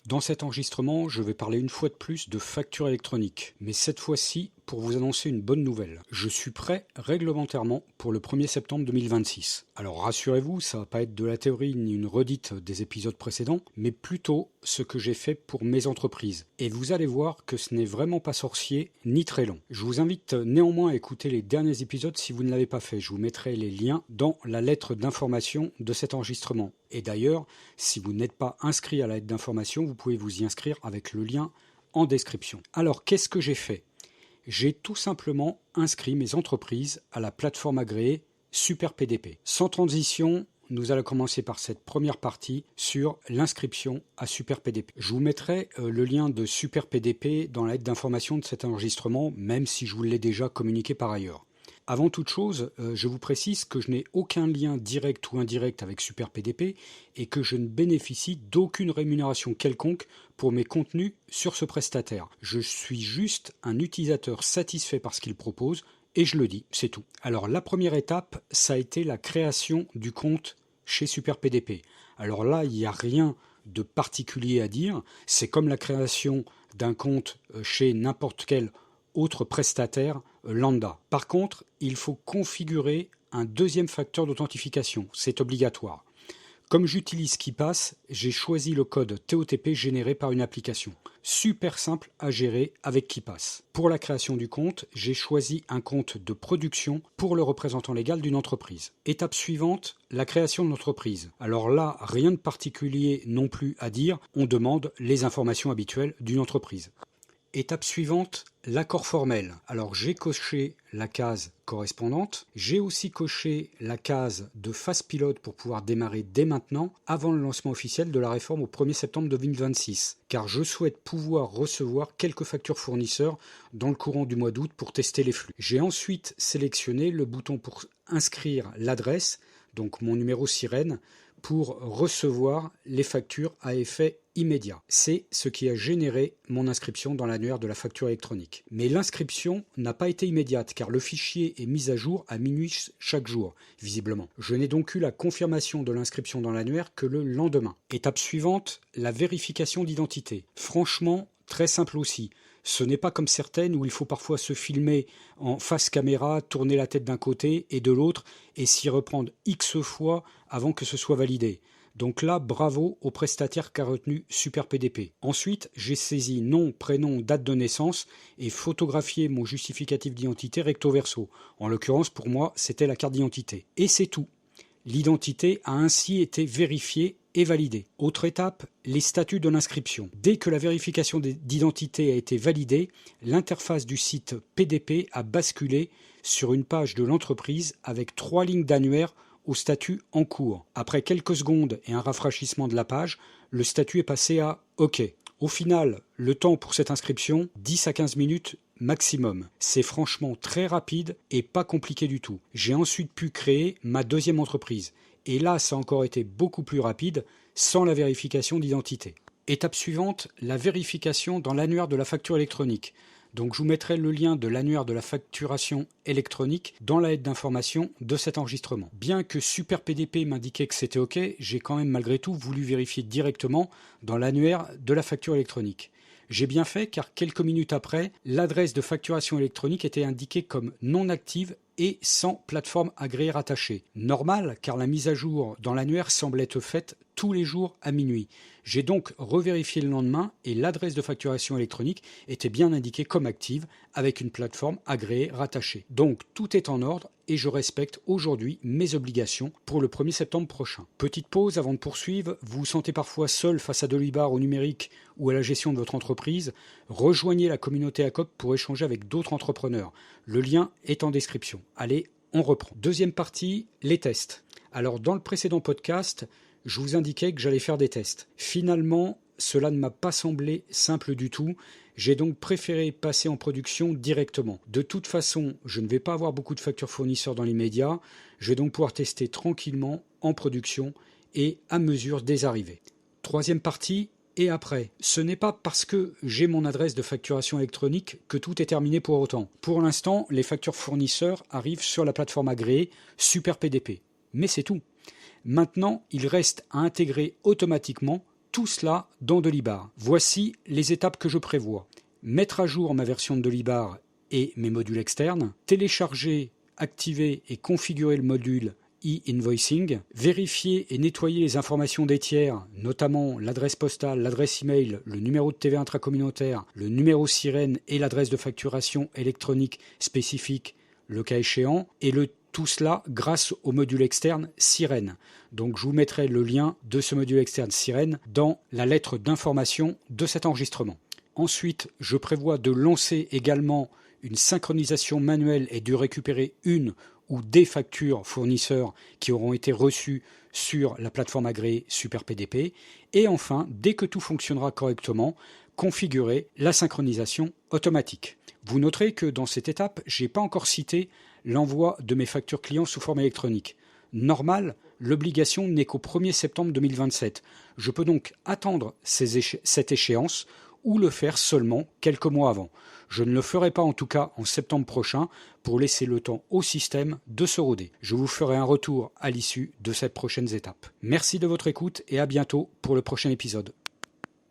Dans cet enregistrement, je vais parler une fois de plus de facture électronique, mais cette fois-ci pour vous annoncer une bonne nouvelle. Je suis prêt réglementairement pour le 1er septembre 2026. Alors rassurez-vous, ça va pas être de la théorie ni une redite des épisodes précédents, mais plutôt ce que j'ai fait pour mes entreprises. Et vous allez voir que ce n'est vraiment pas sorcier ni très long. Je vous invite néanmoins à écouter les derniers épisodes si vous ne l'avez pas fait. Je vous mettrai les liens dans la lettre d'information de cet enregistrement. Et d'ailleurs, si vous n'êtes pas inscrit à la lettre d'information, vous pouvez vous y inscrire avec le lien en description. Alors, qu'est-ce que j'ai fait ? J'ai tout simplement inscrit mes entreprises à la plateforme agréée SuperPDP. Sans transition, nous allons commencer par cette première partie sur l'inscription à SuperPDP. Je vous mettrai le lien de SuperPDP dans la lettre d'information de cet enregistrement, même si je vous l'ai déjà communiqué par ailleurs. Avant toute chose, je vous précise que je n'ai aucun lien direct ou indirect avec SuperPDP et que je ne bénéficie d'aucune rémunération quelconque pour mes contenus sur ce prestataire. Je suis juste un utilisateur satisfait par ce qu'il propose et je le dis, c'est tout. Alors la première étape, ça a été la création du compte chez SuperPDP. Alors là, il n'y a rien de particulier à dire. C'est comme la création d'un compte chez n'importe quel autre prestataire lambda. Par contre, il faut configurer un deuxième facteur d'authentification. C'est obligatoire. Comme j'utilise KeePass, j'ai choisi le code TOTP généré par une application. Super simple à gérer avec KeePass. Pour la création du compte, j'ai choisi un compte de production pour le représentant légal d'une entreprise. Étape suivante, la création de l'entreprise. Alors là, rien de particulier non plus à dire, on demande les informations habituelles d'une entreprise. Étape suivante, l'accord formel. Alors j'ai coché la case correspondante, j'ai aussi coché la case de phase pilote pour pouvoir démarrer dès maintenant, avant le lancement officiel de la réforme au 1er septembre 2026, car je souhaite pouvoir recevoir quelques factures fournisseurs dans le courant du mois d'août pour tester les flux. J'ai ensuite sélectionné le bouton pour inscrire l'adresse, donc mon numéro sirène, pour recevoir les factures à effet immédiat. C'est ce qui a généré mon inscription dans l'annuaire de la facture électronique. Mais l'inscription n'a pas été immédiate car le fichier est mis à jour à minuit chaque jour, visiblement. Je n'ai donc eu la confirmation de l'inscription dans l'annuaire que le lendemain. Étape suivante, la vérification d'identité. Franchement, très simple aussi. Ce n'est pas comme certaines où il faut parfois se filmer en face caméra, tourner la tête d'un côté et de l'autre et s'y reprendre X fois avant que ce soit validé. Donc là, bravo au prestataire qu'a retenu SuperPDP. Ensuite, j'ai saisi nom, prénom, date de naissance et photographié mon justificatif d'identité recto verso. En l'occurrence, pour moi, c'était la carte d'identité. Et c'est tout. L'identité a ainsi été vérifiée et validée. Autre étape, les statuts de l'inscription. Dès que la vérification d'identité a été validée, l'interface du site PDP a basculé sur une page de l'entreprise avec 3 lignes d'annuaire au statut en cours. Après quelques secondes et un rafraîchissement de la page, le statut est passé à OK. Au final, le temps pour cette inscription, 10 à 15 minutes maximum. C'est franchement très rapide et pas compliqué du tout. J'ai ensuite pu créer ma deuxième entreprise. Et là, ça a encore été beaucoup plus rapide, sans la vérification d'identité. Étape suivante, la vérification dans l'annuaire de la facture électronique. Donc je vous mettrai le lien de l'annuaire de la facturation électronique dans la lettre d'information de cet enregistrement. Bien que SuperPDP m'indiquait que c'était OK, j'ai quand même malgré tout voulu vérifier directement dans l'annuaire de la facture électronique. J'ai bien fait car quelques minutes après, l'adresse de facturation électronique était indiquée comme non active et sans plateforme agréée rattachée. Normal car la mise à jour dans l'annuaire semble être faite tous les jours à minuit. J'ai donc revérifié le lendemain et l'adresse de facturation électronique était bien indiquée comme active avec une plateforme agréée rattachée. Donc tout est en ordre et je respecte aujourd'hui mes obligations pour le 1er septembre prochain. Petite pause avant de poursuivre, vous vous sentez parfois seul face à Delibar au numérique ou à la gestion de votre entreprise, rejoignez la communauté ACOP pour échanger avec d'autres entrepreneurs. Le lien est en description. Allez, on reprend. Deuxième partie, les tests. Alors dans le précédent podcast, je vous indiquais que j'allais faire des tests. Finalement, cela ne m'a pas semblé simple du tout. J'ai donc préféré passer en production directement. De toute façon, je ne vais pas avoir beaucoup de factures fournisseurs dans l'immédiat. Je vais donc pouvoir tester tranquillement en production et à mesure des arrivées. Troisième partie, et après. Ce n'est pas parce que j'ai mon adresse de facturation électronique que tout est terminé pour autant. Pour l'instant, les factures fournisseurs arrivent sur la plateforme agréée SuperPDP. Mais c'est tout. Maintenant, il reste à intégrer automatiquement tout cela dans Delibar. Voici les étapes que je prévois. Mettre à jour ma version de Delibar et mes modules externes, télécharger, activer et configurer le module e-invoicing, vérifier et nettoyer les informations des tiers, notamment l'adresse postale, l'adresse email, le numéro de TVA intracommunautaire, le numéro sirène et l'adresse de facturation électronique spécifique, le cas échéant, et tout cela grâce au module externe Sirène. Donc je vous mettrai le lien de ce module externe Sirène dans la lettre d'information de cet enregistrement. Ensuite, je prévois de lancer également une synchronisation manuelle et de récupérer une ou des factures fournisseurs qui auront été reçues sur la plateforme agréée SuperPDP. Et enfin, dès que tout fonctionnera correctement, configurer la synchronisation automatique. Vous noterez que dans cette étape, je n'ai pas encore cité l'envoi de mes factures clients sous forme électronique. Normal, l'obligation n'est qu'au 1er septembre 2027. Je peux donc attendre cette échéance ou le faire seulement quelques mois avant. Je ne le ferai pas en tout cas en septembre prochain pour laisser le temps au système de se roder. Je vous ferai un retour à l'issue de cette prochaine étape. Merci de votre écoute et à bientôt pour le prochain épisode.